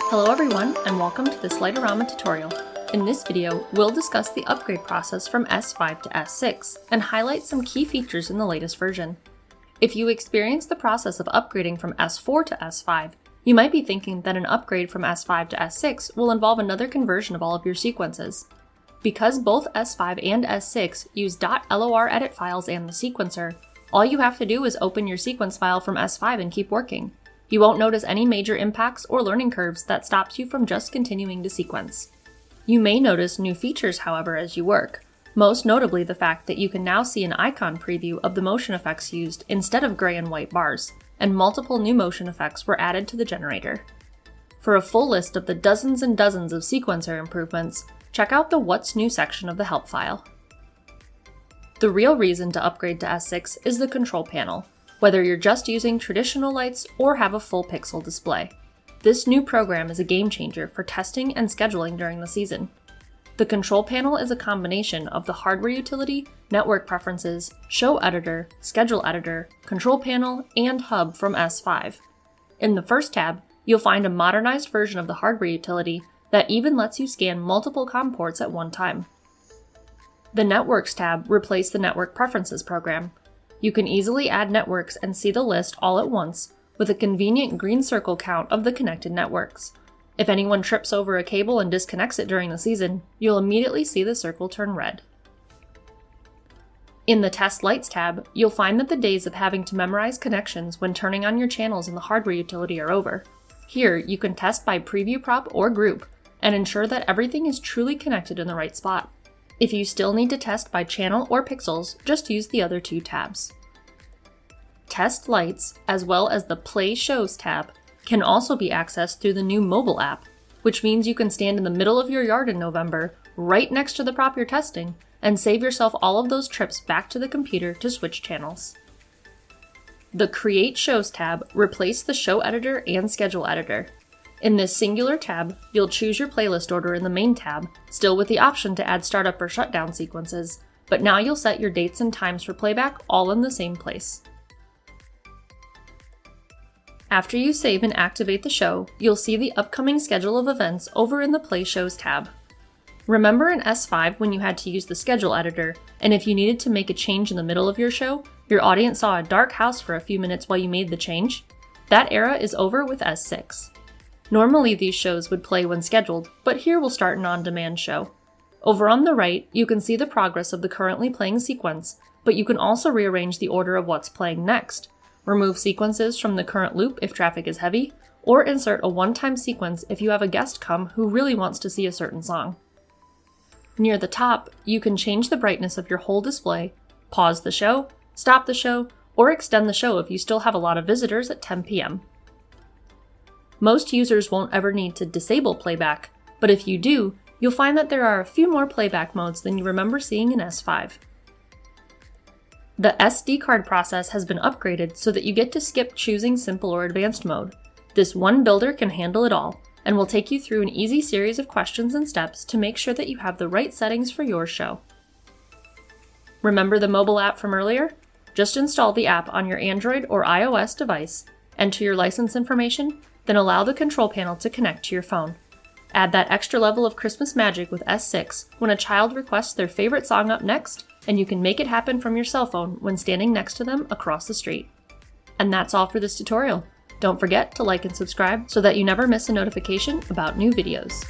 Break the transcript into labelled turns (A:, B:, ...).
A: Hello everyone, and welcome to this Light-O-Rama tutorial. In this video, we'll discuss the upgrade process from S5 to S6 and highlight some key features in the latest version. If you experience the process of upgrading from S4 to S5, you might be thinking that an upgrade from S5 to S6 will involve another conversion of all of your sequences. Because both S5 and S6 use .lor edit files and the sequencer, all you have to do is open your sequence file from S5 and keep working. You won't notice any major impacts or learning curves that stops you from just continuing to sequence. You may notice new features, however, as you work, most notably the fact that you can now see an icon preview of the motion effects used instead of gray and white bars, and multiple new motion effects were added to the generator. For a full list of the dozens and dozens of sequencer improvements, check out the What's New section of the help file. The real reason to upgrade to S6 is the control panel, whether you're just using traditional lights or have a full pixel display. This new program is a game changer for testing and scheduling during the season. The control panel is a combination of the hardware utility, network preferences, show editor, schedule editor, control panel, and hub from S5. In the first tab, you'll find a modernized version of the hardware utility that even lets you scan multiple COM ports at one time. The Networks tab replaced the Network Preferences program. You can easily add networks and see the list all at once, with a convenient green circle count of the connected networks. If anyone trips over a cable and disconnects it during the season, you'll immediately see the circle turn red. In the Test Lights tab, you'll find that the days of having to memorize connections when turning on your channels in the hardware utility are over. Here, you can test by preview prop or group, and ensure that everything is truly connected in the right spot. If you still need to test by channel or pixels, just use the other two tabs. Test Lights, as well as the Play Shows tab, can also be accessed through the new mobile app, which means you can stand in the middle of your yard in November, right next to the prop you're testing, and save yourself all of those trips back to the computer to switch channels. The Create Shows tab replaced the Show Editor and Schedule Editor. In this singular tab, you'll choose your playlist order in the main tab, still with the option to add startup or shutdown sequences, but now you'll set your dates and times for playback all in the same place. After you save and activate the show, you'll see the upcoming schedule of events over in the Play Shows tab. Remember in S5 when you had to use the schedule editor, and if you needed to make a change in the middle of your show, your audience saw a dark house for a few minutes while you made the change? That era is over with S6. Normally these shows would play when scheduled, but here we'll start an on-demand show. Over on the right, you can see the progress of the currently playing sequence, but you can also rearrange the order of what's playing next, remove sequences from the current loop if traffic is heavy, or insert a one-time sequence if you have a guest come who really wants to see a certain song. Near the top, you can change the brightness of your whole display, pause the show, stop the show, or extend the show if you still have a lot of visitors at 10 p.m. Most users won't ever need to disable playback, but if you do, you'll find that there are a few more playback modes than you remember seeing in S5. The SD card process has been upgraded so that you get to skip choosing simple or advanced mode. This one builder can handle it all, and will take you through an easy series of questions and steps to make sure that you have the right settings for your show. Remember the mobile app from earlier? Just install the app on your Android or iOS device, enter your license information, then allow the control panel to connect to your phone. Add that extra level of Christmas magic with S6 when a child requests their favorite song up next, and you can make it happen from your cell phone when standing next to them across the street. And that's all for this tutorial. Don't forget to like and subscribe so that you never miss a notification about new videos.